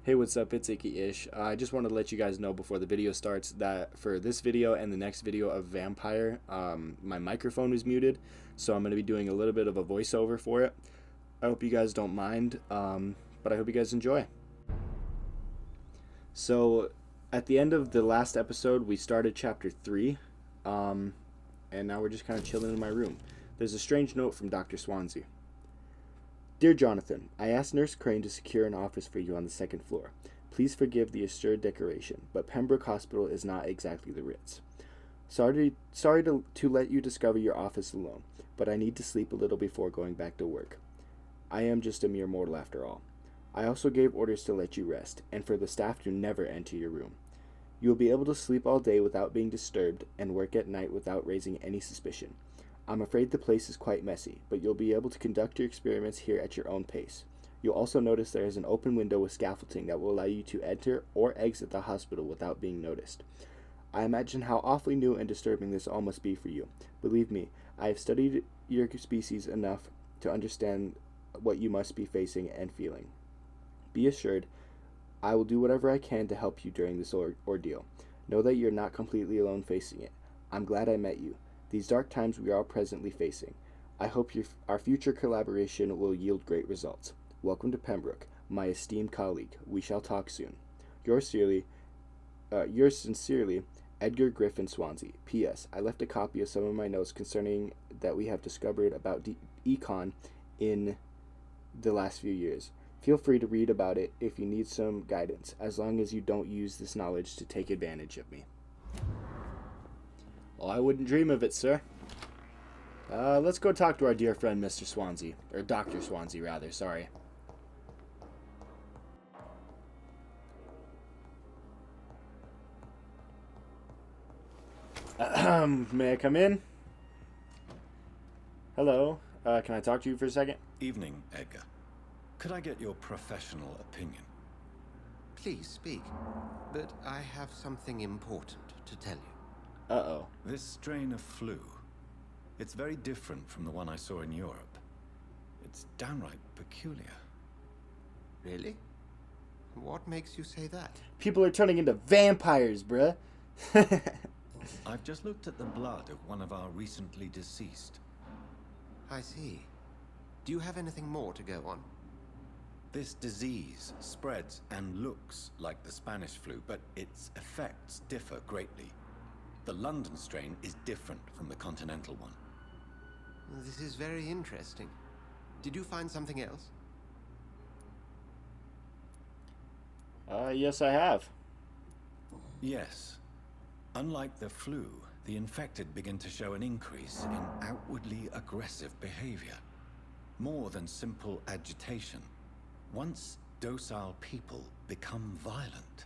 Hey, what's up? It's Icky-ish. I just wanted to let you guys know before the video starts that for this video and the next video of Vampyr, my microphone is muted, so I'm going to be doing a little bit of a voiceover for it. I hope you guys don't mind, but I hope you guys enjoy. So, at the end of the last episode, we started Chapter 3, and now we're just kind of chilling in my room. There's a strange note from Dr. Swansea. Dear Jonathan, I asked Nurse Crane to secure an office for you on the second floor. Please forgive the assured decoration, but Pembroke Hospital is not exactly the Ritz. Sorry to let you discover your office alone, but I need to sleep a little before going back to work. I am just a mere mortal after all. I also gave orders to let you rest, and for the staff to never enter your room. You will be able to sleep all day without being disturbed, and work at night without raising any suspicion. I'm afraid the place is quite messy, but you'll be able to conduct your experiments here at your own pace. You'll also notice there is an open window with scaffolding that will allow you to enter or exit the hospital without being noticed. I imagine how awfully new and disturbing this all must be for you. Believe me, I have studied your species enough to understand what you must be facing and feeling. Be assured, I will do whatever I can to help you during this ordeal. Know that you're not completely alone facing it. I'm glad I met you. These dark times we are all presently facing. I hope our future collaboration will yield great results. Welcome to Pembroke, my esteemed colleague. We shall talk soon. Yours sincerely, Edgar Griffin Swansea. P.S. I left a copy of some of my notes concerning that we have discovered about econ in the last few years. Feel free to read about it if you need some guidance, as long as you don't use this knowledge to take advantage of me. Well, I wouldn't dream of it, sir. Let's go talk to our dear friend, Mr. Swansea. Or Dr. Swansea, rather, sorry. May I come in? Hello. Can I talk to you for a second? Evening, Edgar. Could I get your professional opinion? Please speak, but I have something important to tell you. Uh-oh. This strain of flu, it's very different from the one I saw in Europe. It's downright peculiar. Really? What makes you say that? People are turning into vampires, bruh. I've just looked at the blood of one of our recently deceased. I see. Do you have anything more to go on? This disease spreads and looks like the Spanish flu, but its effects differ greatly. The London strain is different from the continental one. This is very interesting. Did you find something else? Yes, I have. Yes. Unlike the flu, the infected begin to show an increase in outwardly aggressive behavior. More than simple agitation. Once docile people become violent.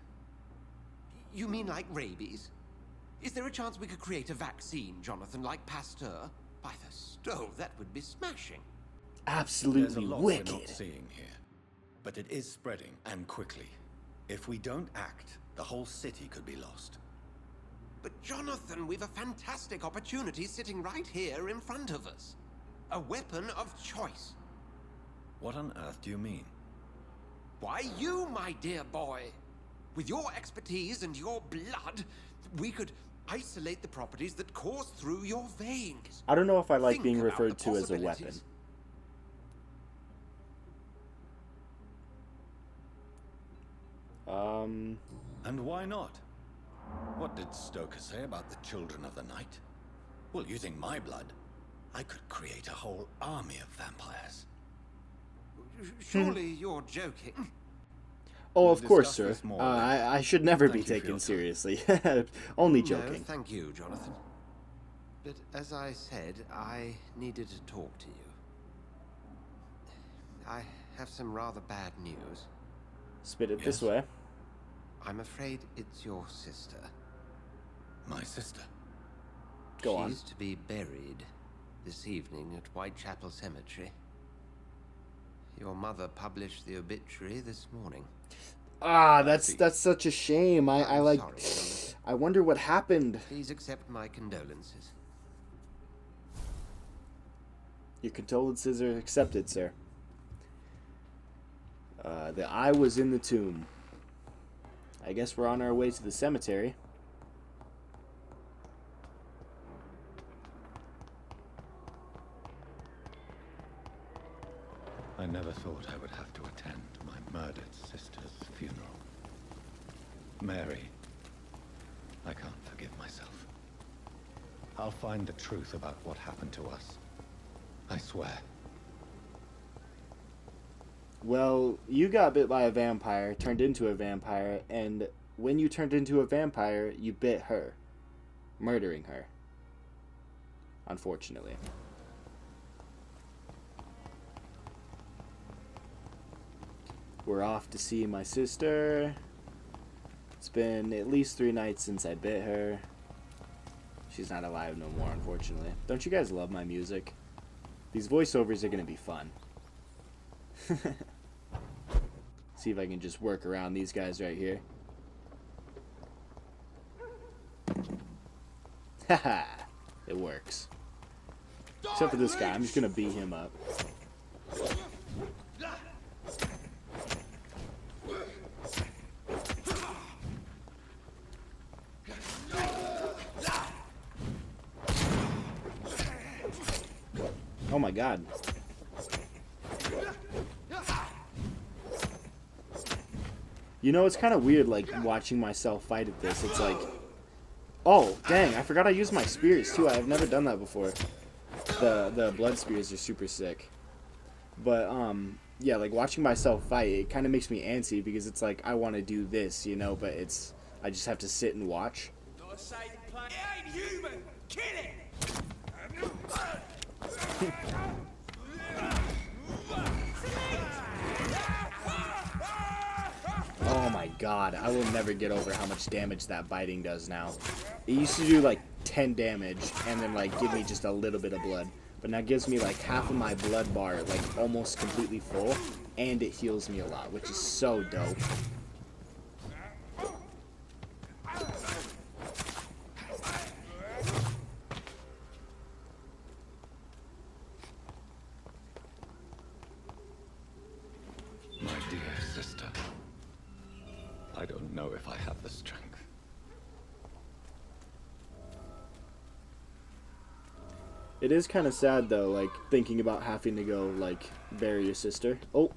You mean like rabies? Is there a chance we could create a vaccine, Jonathan, like Pasteur? By the stove, that would be smashing. There's a Absolutely lot wicked. we're not seeing here, but it is spreading, and quickly. If we don't act, the whole city could be lost. But Jonathan, we've a fantastic opportunity sitting right here in front of us. A weapon of choice. What on earth do you mean? Why, you, my dear boy. With your expertise and your blood, we could isolate the properties that course through your veins. I don't know if I like Think being about referred the to as a weapon. possibilities. And why not? What did Stoker say about the children of the night? Well, using my blood, I could create a whole army of vampires. Surely you're joking. Oh, We'll of course, discuss sir. this more I should never be Thank you for taken your time. seriously. Only No, joking. thank you, Jonathan. But as I said, I needed to talk to you. I have some rather bad news. Spit it this Yes. way. I'm afraid it's your sister. My sister. Go on. She's to be buried this evening at Whitechapel Cemetery. Your mother published the obituary this morning. Ah, see. that's such a shame. I I'm like. sorry, Jonathan. I wonder what happened. Please accept my condolences. Your condolences are accepted, sir. The eye was in the tomb. I guess we're on our way to the cemetery. I never thought I would have to attend my murdered sister's funeral. Mary, I can't forgive myself. I'll find the truth about what happened to us. I swear. Well, you got bit by a vampire, turned into a vampire, and when you turned into a vampire, you bit her, murdering her. Unfortunately. We're off to see my sister. It's been at least 3 nights since I bit her. She's not alive no more, unfortunately. Don't you guys love my music? These voiceovers are going to be fun. See if I can just work around these guys right here. Haha, it works. Except for this guy, I'm just going to beat him up. Oh my god. You know, it's kind of weird, like, watching myself fight at this. It's like, oh, dang, I forgot I used my spears, too. I've never done that before. The blood spears are super sick. But, yeah, like, watching myself fight, it kind of makes me antsy because it's like, I want to do this, you know, but it's, I just have to sit and watch. Not a safe plan. It ain't human! Kill it! Oh my god, I will never get over how much damage that biting does now. It used to do like 10 damage and then like give me just a little bit of blood. But now it gives me like half of my blood bar like almost completely full, and it heals me a lot, which is so dope. My dear sister, I don't know if I have the strength. It is kind of sad though, like thinking about having to go like bury your sister. Oh,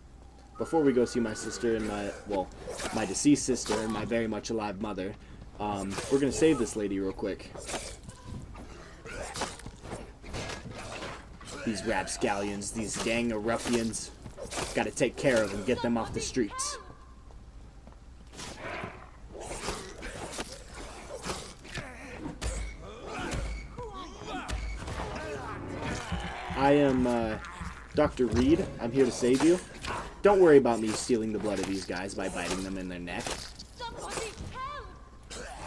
before we go see my sister and my deceased sister and my very much alive mother, we're gonna save this lady real quick. These rapscallions, these gang of ruffians, gotta take care of them, get them off the streets. I am Dr. Reed. I'm here to save you. Don't worry about me stealing the blood of these guys by biting them in their neck.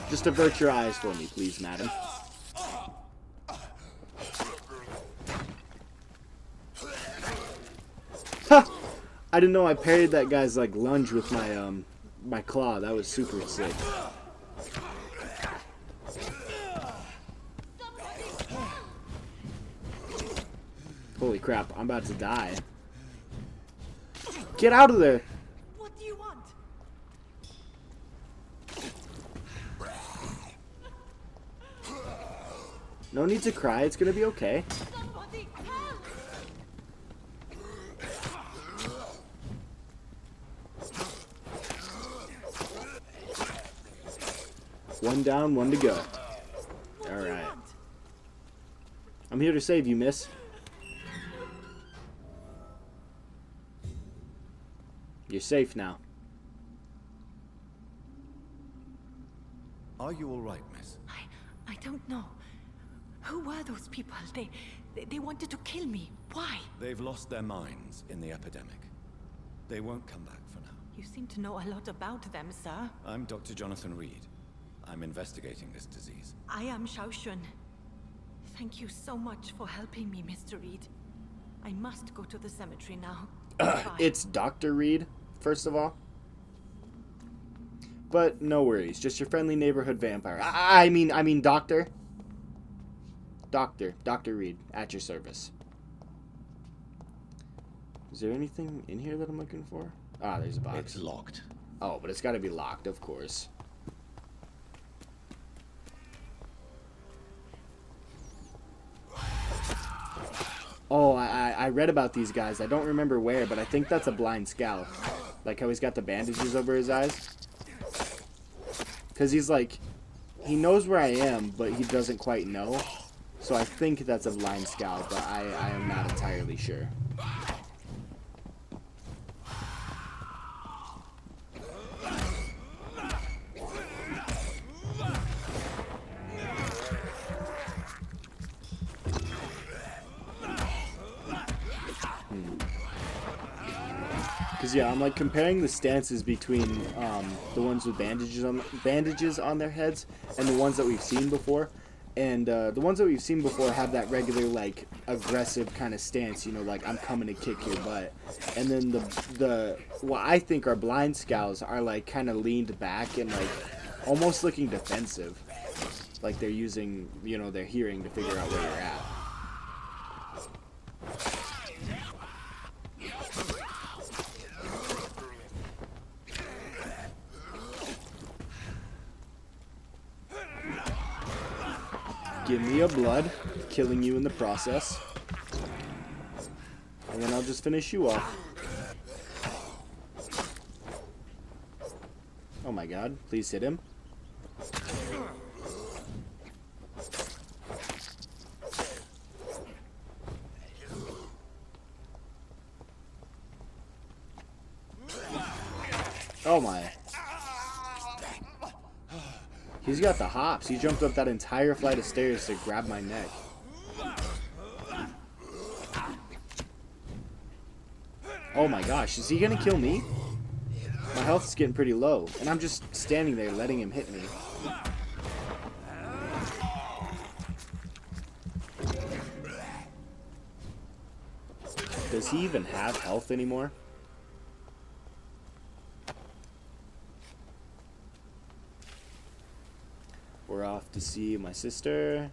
Just avert your eyes for me, please, madam. Ha! I didn't know I parried that guy's like lunge with my my claw. That was super sick. Holy crap, I'm about to die. Get out of there! What do you want? No need to cry, it's gonna be okay. Somebody help! One down, one to go. What do you Alright. want? I'm here to save you, miss. You're safe now. Are you all right, miss? I don't know. Who were those people? They wanted to kill me. Why? They've lost their minds in the epidemic. They won't come back for now. You seem to know a lot about them, sir. I'm Dr. Jonathan Reed. I'm investigating this disease. I am Xiaoxun. Thank you so much for helping me, Mr. Reed. I must go to the cemetery now. Goodbye. It's Dr. Reed, first of all. But no worries, just your friendly neighborhood vampire. I mean doctor. Dr. Reed, at your service. Is there anything in here that I'm looking for? Ah, there's a box. It's locked. Oh, but it's got to be locked, of course. Oh, I read about these guys. I don't remember where, but I think that's a blind scout. Like how he's got the bandages over his eyes. Because he's like, he knows where I am, but he doesn't quite know. So I think that's a blind scout, but I am not entirely sure. Because yeah, I'm like comparing the stances between the ones with bandages on their heads and the ones that we've seen before. And the ones that we've seen before have that regular, like, aggressive kind of stance, you know, like, I'm coming to kick your butt. And then the what I think are blind scouts are, like, kind of leaned back and, like, almost looking defensive. Like they're using, you know, their hearing to figure out where you're at. Give me a blood, killing you in the process. And then I'll just finish you off. Oh my god, please hit him. Oh my. He's got the hops. He jumped up that entire flight of stairs to grab my neck. Oh my gosh, is he gonna kill me? My health is getting pretty low, and I'm just standing there letting him hit me. Does he even have health anymore? We're off to see my sister.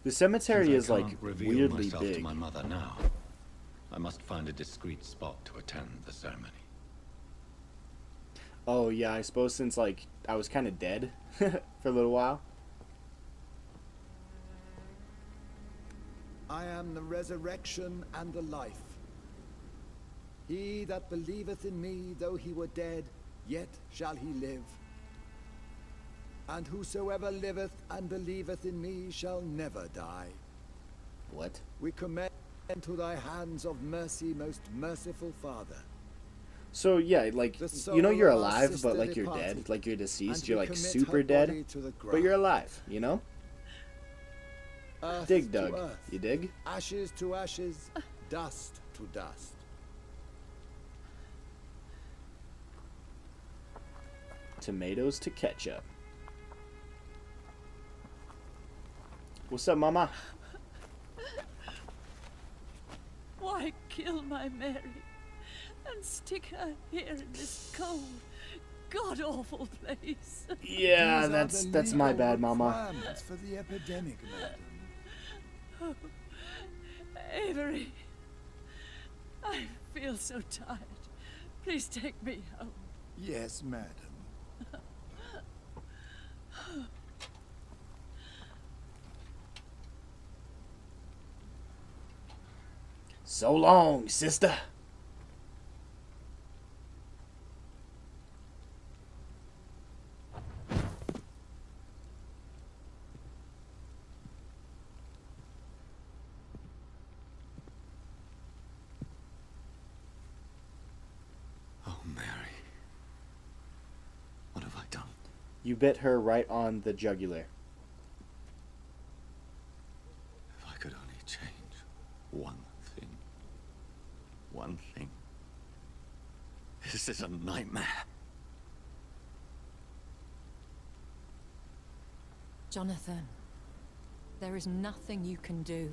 The cemetery is like weirdly big. To my mother now. I must find a discreet spot to attend the ceremony. Oh yeah, I suppose since like I was kind of dead for a little while. I am the resurrection and the life. He that believeth in me, though he were dead, yet shall he live. And whosoever liveth and believeth in me shall never die. What? We commend to thy hands of mercy, most merciful Father. So yeah, like, you know you're alive, but like you're dead, like you're deceased, you're like super dead, but you're alive, you know? Earth Dig, to Doug. earth, You dig? ashes to ashes, dust to dust. Tomatoes to ketchup. What's up, Mama? Why kill my Mary and stick her here in this cold, god-awful place? Yeah, These are that's the my legal bad, Mama. requirements for the epidemic, madam. Oh, Avery, I feel so tired. Please take me home. Yes, madam. So long, sister. Oh, Mary. What have I done? You bit her right on the jugular. If I could only change one thing. One thing. This is a nightmare. Jonathan, there is nothing you can do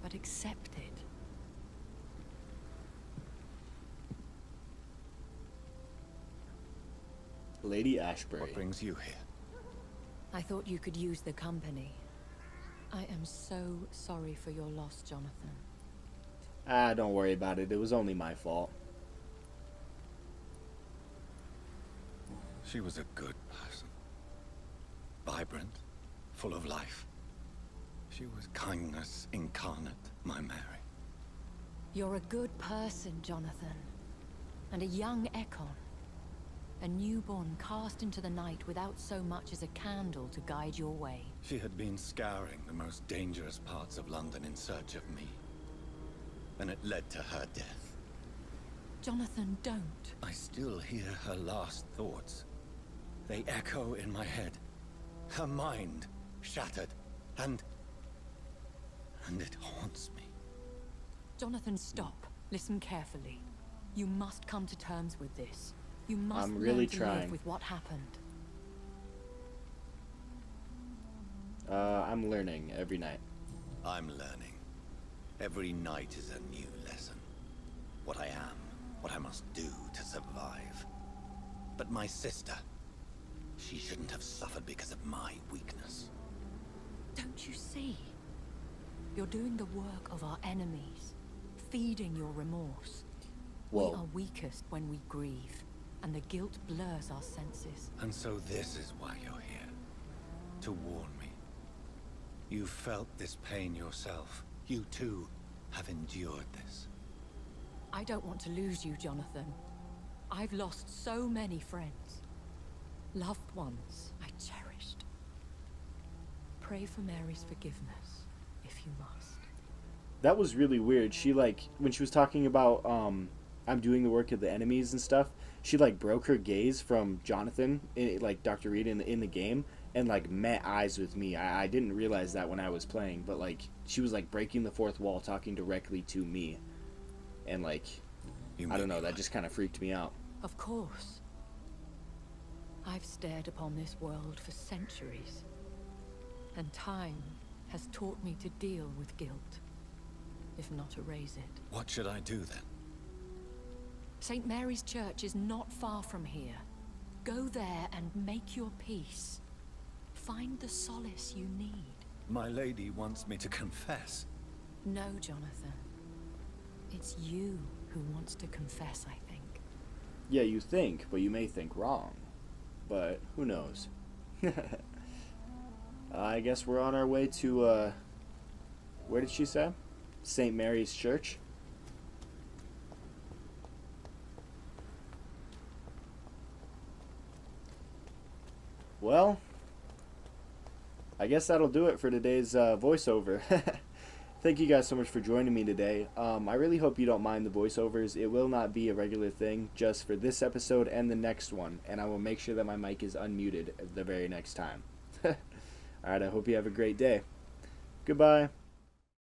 but accept it. Lady Ashbury. What brings you here? I thought you could use the company. I am so sorry for your loss, Jonathan. Ah, don't worry about it. It was only my fault. She was a good person. Vibrant, full of life. She was kindness incarnate, my Mary. You're a good person, Jonathan. And a young Ekon. A newborn cast into the night without so much as a candle to guide your way. She had been scouring the most dangerous parts of London in search of me. And it led to her death. Jonathan, don't. I still hear her last thoughts. They echo in my head. Her mind shattered, and it haunts me. Jonathan, stop. Listen carefully. You must come to terms with this. You must I'm really learn to trying. live with what happened. I'm learning every night. I'm learning. Every night is a new lesson. What I am, what I must do to survive. But my sister, she shouldn't have suffered because of my weakness. Don't you see? You're doing the work of our enemies, feeding your remorse. Whoa. We are weakest when we grieve, and the guilt blurs our senses. And so this is why you're here. To warn me. You felt this pain yourself. You too have endured this. I don't want to lose you, Jonathan. I've lost so many friends. Loved ones I cherished. Pray for Mary's forgiveness, if you must. That was really weird. She, like, when she was talking about, I'm doing the work of the enemies and stuff, she, like, broke her gaze from Jonathan, like, Dr. Reed in the game, and, like, met eyes with me. I didn't realize that when I was playing, but, like, she was, like, breaking the fourth wall, talking directly to me. And, like, I don't know, that just kind of freaked me out. Of course. I've stared upon this world for centuries, and time has taught me to deal with guilt, if not erase it. What should I do then? St. Mary's Church is not far from here. Go there and make your peace. Find the solace you need. My lady wants me to confess. No, Jonathan. It's you who wants to confess, I think. Yeah, you think, but you may think wrong. But who knows? I guess we're on our way to, where did she say? St. Mary's Church. Well, I guess that'll do it for today's voiceover. Thank you guys so much for joining me today. I really hope you don't mind the voiceovers. It will not be a regular thing, just for this episode and the next one, and I will make sure that my mic is unmuted the very next time. Alright, I hope you have a great day. Goodbye.